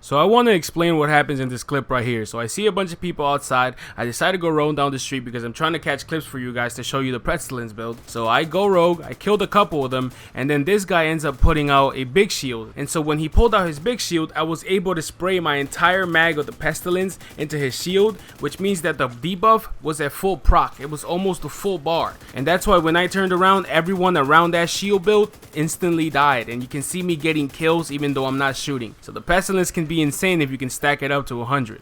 So I want to explain what happens in this clip right here. So I see a bunch of people outside. I decide to go roam down the street because I'm trying to catch clips for you guys to show you the Predstilence build. So I go rogue, I killed a couple of them, and then this guy ends up putting out a big shield. And so when he pulled out his big shield, I was able to spray my entire mag of the Predstilence into his shield, which means that the debuff was at full proc. It was almost a full bar. And that's why when I turned around, everyone around that shield build instantly died. And you can see me getting kills even though I'm not shooting. So the Predstilence can be insane if you can stack it up to 100.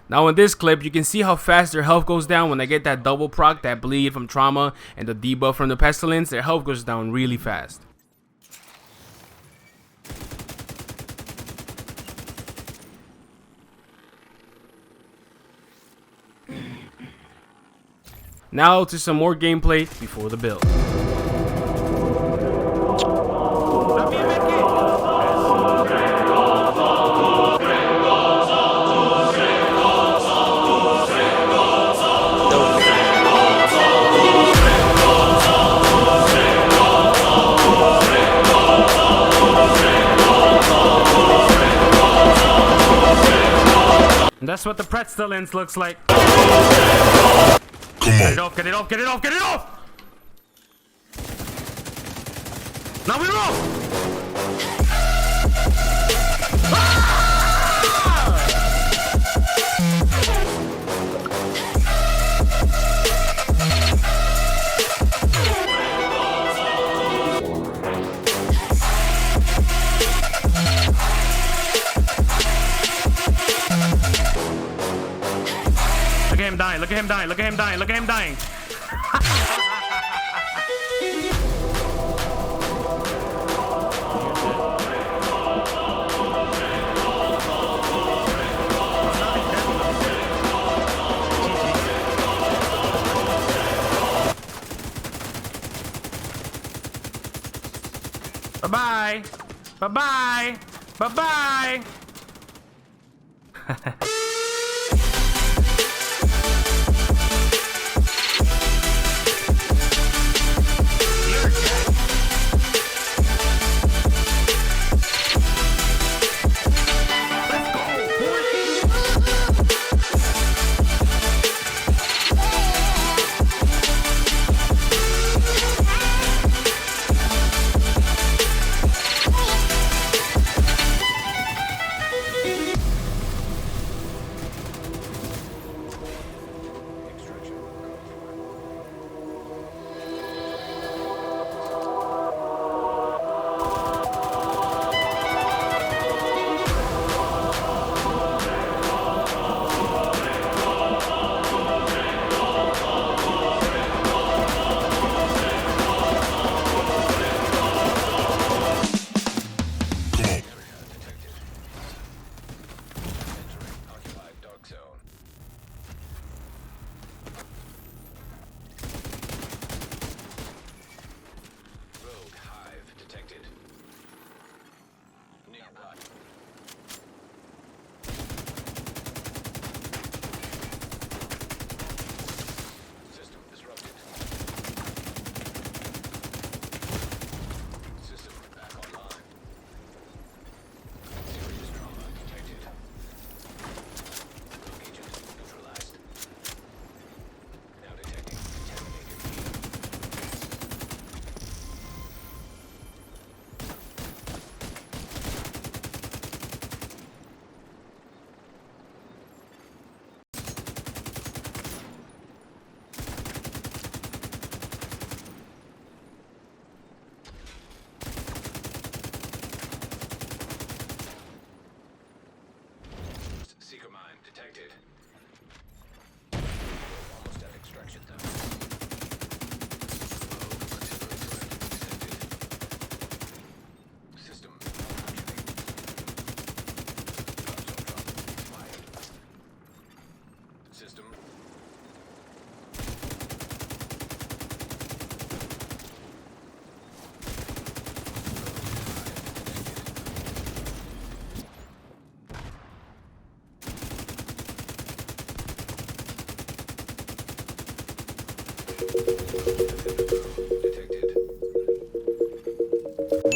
Now in this clip, you can see how fast their health goes down when I get that double proc, that bleed from trauma, and the debuff from the Predstilence. Their health goes down really fast. Now to some more gameplay before the build. That's what the Predstilence looks like. Come on. Get it off, get it off, get it off, get it off! Now we're off! Look at him dying, look at him dying, look at him dying, look at him dying. Bye-bye. Bye-bye. Bye-bye.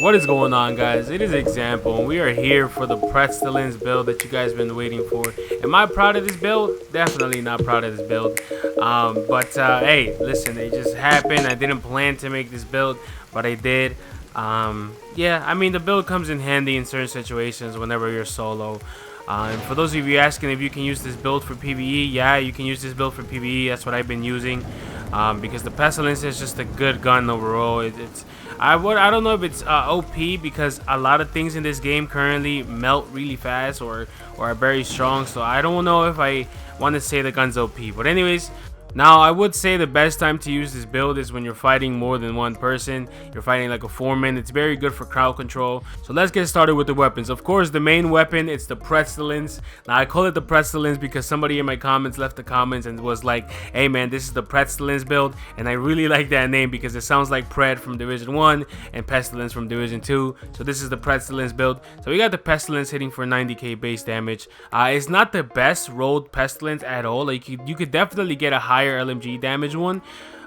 What is going on, guys? It is Example, and we are here for the Predstilence build that you guys been waiting for. Am I proud of this build? Definitely not proud of this build. Hey, listen, it just happened. I didn't plan to make this build, but I did. Yeah, I mean, the build comes in handy in certain situations whenever you're solo. And for those of you asking if you can use this build for PvE, yeah, you can use this build for PvE. That's what I've been using, because the Predstilence is just a good gun overall. I don't know if it's OP, because a lot of things in this game currently melt really fast or are very strong. So I don't know if I want to say the gun's OP. But anyways, now I would say the best time to use this build is when you're fighting more than one person. You're fighting like a 4-man. It's very good for crowd control. So let's get started with the weapons. Of course, the main weapon, it's the Predstilence. Now I call it the Predstilence because somebody in my comments left the comments and was like, hey man, this is the Predstilence build. And I really like that name because it sounds like Pred from Division 1 and Pestilence from Division 2. So this is the Predstilence build. So we got the Pestilence hitting for 90k base damage. It's not the best rolled Pestilence at all. Like you could definitely get a higher LMG damage one,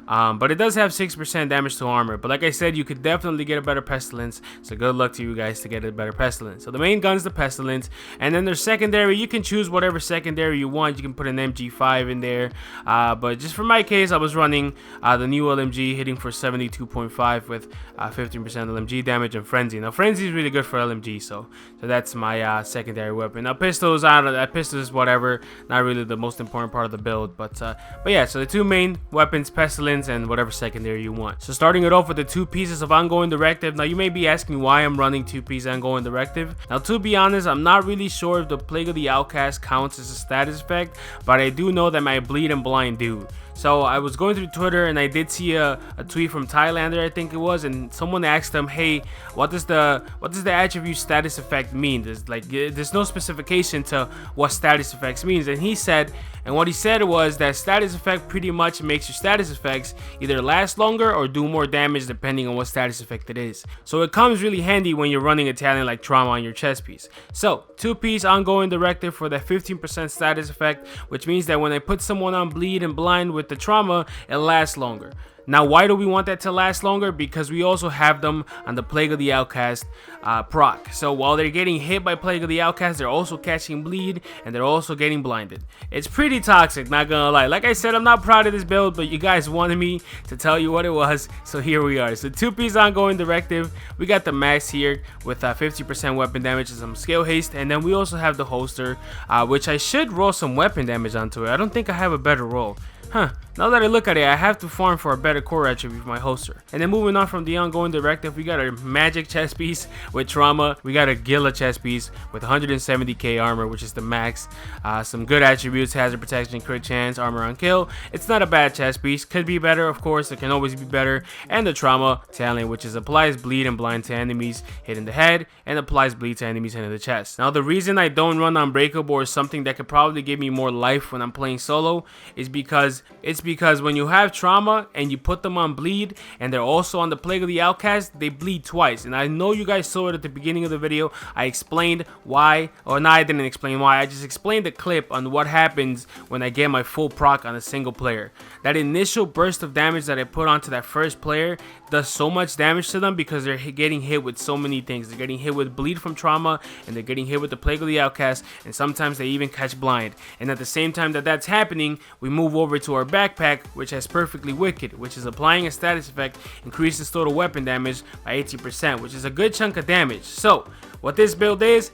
but it does have 6% damage to armor. But like I said, you could definitely get a better Pestilence, so good luck to you guys to get a better Pestilence. So the main gun's the Pestilence, and then there's secondary. You can choose whatever secondary you want. You can put an MG5 in there, but just for my case, I was running the new LMG hitting for 72.5 with 15% LMG damage and Frenzy. Now Frenzy is really good for LMG, so that's my secondary weapon. Now pistols, pistols whatever, not really the most important part of the build, but yeah. So the two main weapons, Pestilence and whatever secondary you want. So starting it off with the 2 pieces of ongoing directive. Now you may be asking why I'm running 2 pieces ongoing directive. Now to be honest, I'm not really sure if the Plague of the Outcast counts as a status effect, but I do know that my bleed and blind do. So I was going through Twitter and I did see a tweet from Thailander, I think it was, and someone asked him, hey, what does the attribute status effect mean? There's no specification to what status effects means. And he said, and what he said was that status effect pretty much makes your status effects either last longer or do more damage depending on what status effect it is. So it comes really handy when you're running a talent like Trauma on your chest piece. So 2-piece ongoing directive for that 15% status effect, which means that when I put someone on bleed and blind with the Trauma, it lasts longer. Now why do we want that to last longer? Because we also have them on the Plague of the Outcast proc. So while they're getting hit by Plague of the Outcast, they're also catching bleed and they're also getting blinded. It's pretty toxic, not gonna lie. Like I said, I'm not proud of this build, but you guys wanted me to tell you what it was, so here we are. So 2-piece ongoing directive. We got the max here with 50% weapon damage and some skill haste, and then we also have the holster, which I should roll some weapon damage onto it. I don't think I have a better roll. Now that I look at it, I have to farm for a better core attribute for my holster. And then moving on from the ongoing directive, we got a magic chest piece with Trauma. We got a Gila chest piece with 170k armor, which is the max. Some good attributes: hazard protection, crit chance, armor on kill. It's not a bad chest piece. Could be better, of course. It can always be better. And the Trauma talent, which is applies bleed and blind to enemies hit in the head, and applies bleed to enemies hit in the chest. Now the reason I don't run Unbreakable or something that could probably give me more life when I'm playing solo is because when you have Trauma and you put them on bleed and they're also on the Plague of the Outcast, they bleed twice. And I know you guys saw it at the beginning of the video. I explained why, or no, I didn't explain why. I just explained the clip on what happens when I get my full proc on a single player. That initial burst of damage that I put onto that first player does so much damage to them because they're getting hit with so many things. They're getting hit with bleed from Trauma, and they're getting hit with the Plague of the Outcast, and sometimes they even catch blind. And at the same time that that's happening, we move over to our backpack, which has Perfectly Wicked, which is applying a status effect, increases total weapon damage by 80%, which is a good chunk of damage. So what this build is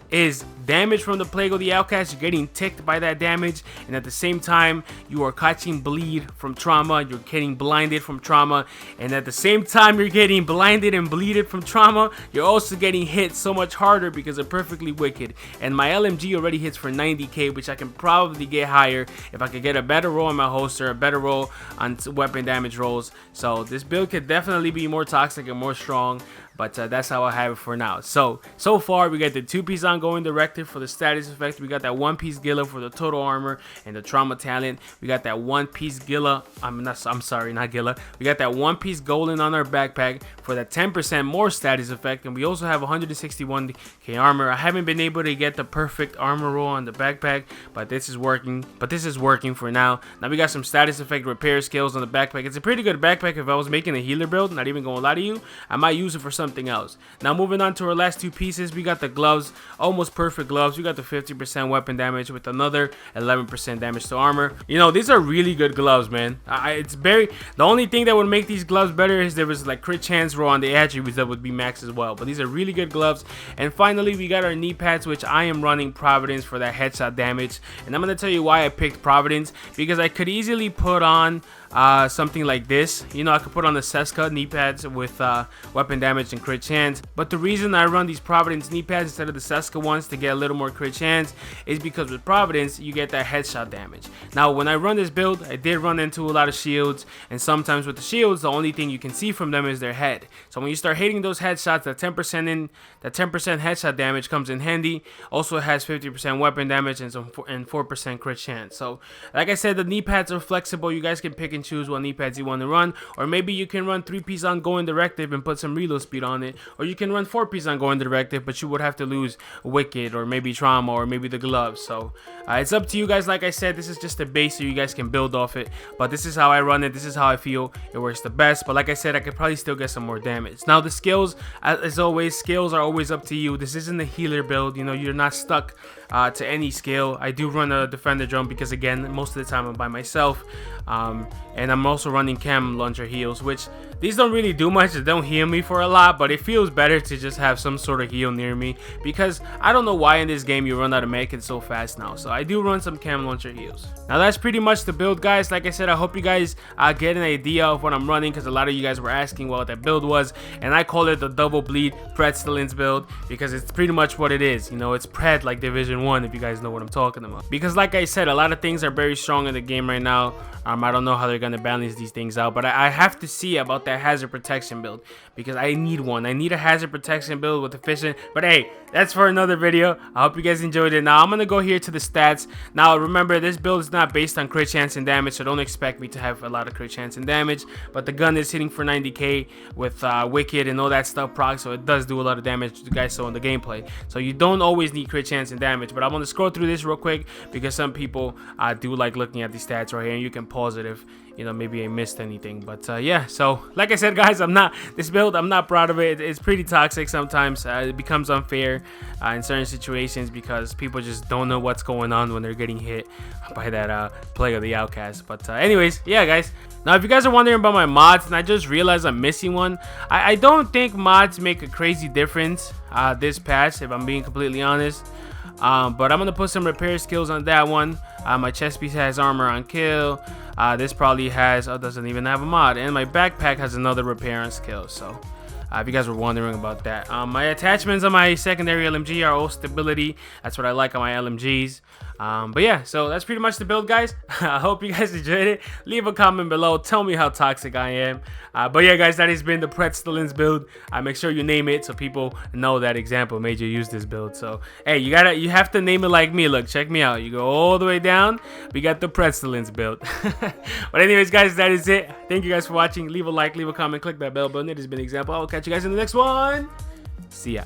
damage from the Plague of the Outcast. You're getting ticked by that damage, and at the same time you are catching bleed from Trauma. You're getting blinded from Trauma, and at the same time you're getting blinded and bleeded from Trauma, you're also getting hit so much harder because of Perfectly Wicked. And my LMG already hits for 90k, which I can probably get higher if I could get a better roll on my holster, a better roll on weapon damage rolls. So this build could definitely be more toxic and more strong, but that's how I have it for now. So far we got the 2-piece ongoing directive for the status effect. We got that 1-piece Gila for the total armor and the Trauma talent. We got that 1-piece Gila. I'm sorry, not Gila. We got that 1-piece Golden on our backpack for that 10% more status effect, and we also have 161k armor. I haven't been able to get the perfect armor roll on the backpack, but this is working. For now. Now we got some status effect repair skills on the backpack. It's a pretty good backpack. If I was making a healer build, not even gonna lie to you, I might use it for some something else. Now moving on to our last two pieces, we got the gloves, almost perfect gloves. We got the 50% weapon damage with another 11% damage to armor. You know, these are really good gloves, man. The only thing that would make these gloves better is there was like crit chance roll on the attributes that would be max as well. But these are really good gloves. And finally, we got our knee pads, which I am running Providence for that headshot damage. And I'm gonna tell you why I picked Providence, because I could easily put on something like this. You know, I could put on the Seska knee pads with weapon damage and crit chance, but the reason I run these Providence knee pads instead of the Seska ones to get a little more crit chance is because with Providence you get that headshot damage. Now when I run this build, I did run into a lot of shields, and sometimes with the shields the only thing you can see from them is their head. So when you start hitting those headshots, that 10% headshot damage comes in handy. Also it has 50% weapon damage and 4% crit chance. So like I said, the knee pads are flexible. You guys can pick and choose what knee pads you want to run, or maybe you can run 3-piece ongoing directive and put some reload speed on it, or you can run 4-piece ongoing directive, but you would have to lose Wicked or maybe Trauma or maybe the gloves. So it's up to you guys. Like I said, this is just a base so you guys can build off it, but this is how I run it. This is how I feel it works the best. But like I said, I could probably still get some more damage. Now the skills, as always, skills are always up to you. This isn't a healer build. You know, you're not stuck to any skill. I do run a defender drone because again, most of the time I'm by myself, and I'm also running cam launcher heals, which these don't really do much. They don't heal me for a lot, but it feels better to just have some sort of heal near me, because I don't know why in this game you run out of medkits so fast now. So I do run some cam launcher heals. Now that's pretty much the build, guys. Like I said, I hope you guys get an idea of what I'm running, because a lot of you guys were asking what that build was, and I call it the double bleed Predstilence build because it's pretty much what it is. You know, it's Pred like Division 1, if you guys know what I'm talking about. Because like I said, a lot of things are very strong in the game right now. I don't know how they're gonna balance these things out, but I have to see about that hazard protection build, because I need one. I need a hazard protection build with efficient. But hey, that's for another video. I hope you guys enjoyed it. Now I'm gonna go here to the stats. Now remember, this build is not based on crit chance and damage, so don't expect me to have a lot of crit chance and damage. But the gun is hitting for 90k with Wicked and all that stuff proc, so it does do a lot of damage to you guys saw in the gameplay. So you don't always need crit chance and damage. But I'm gonna scroll through this real quick because some people do like looking at these stats right here, and you can pause it if you know maybe I missed anything. But yeah, so like I said, guys, I'm not proud of it. It's pretty toxic sometimes. It becomes unfair in certain situations because people just don't know what's going on when they're getting hit by that Plague of the Outcast. But anyways, yeah, guys, now if you guys are wondering about my mods and I just realized I'm missing one, I don't think mods make a crazy difference this patch, if I'm being completely honest. But I'm gonna put some repair skills on that one. My chest piece has armor on kill. This probably has, doesn't even have a mod, and my backpack has another repair on skill. So if you guys were wondering about that, my attachments on my secondary LMG are all stability. That's what I like on my LMGs. But yeah, so that's pretty much the build, guys. I hope you guys enjoyed it. Leave a comment below, tell me how toxic I am. But yeah, guys, that has been the Predstilence build. Make sure you name it so people know that example made you use this build. So hey, you have to name it like me. Look, check me out. You go all the way down, we got the Predstilence build. But anyways, guys, that is it. Thank you guys for watching. Leave a like, leave a comment, click that bell button. It has been an example. I'll catch you guys in the next one. See ya.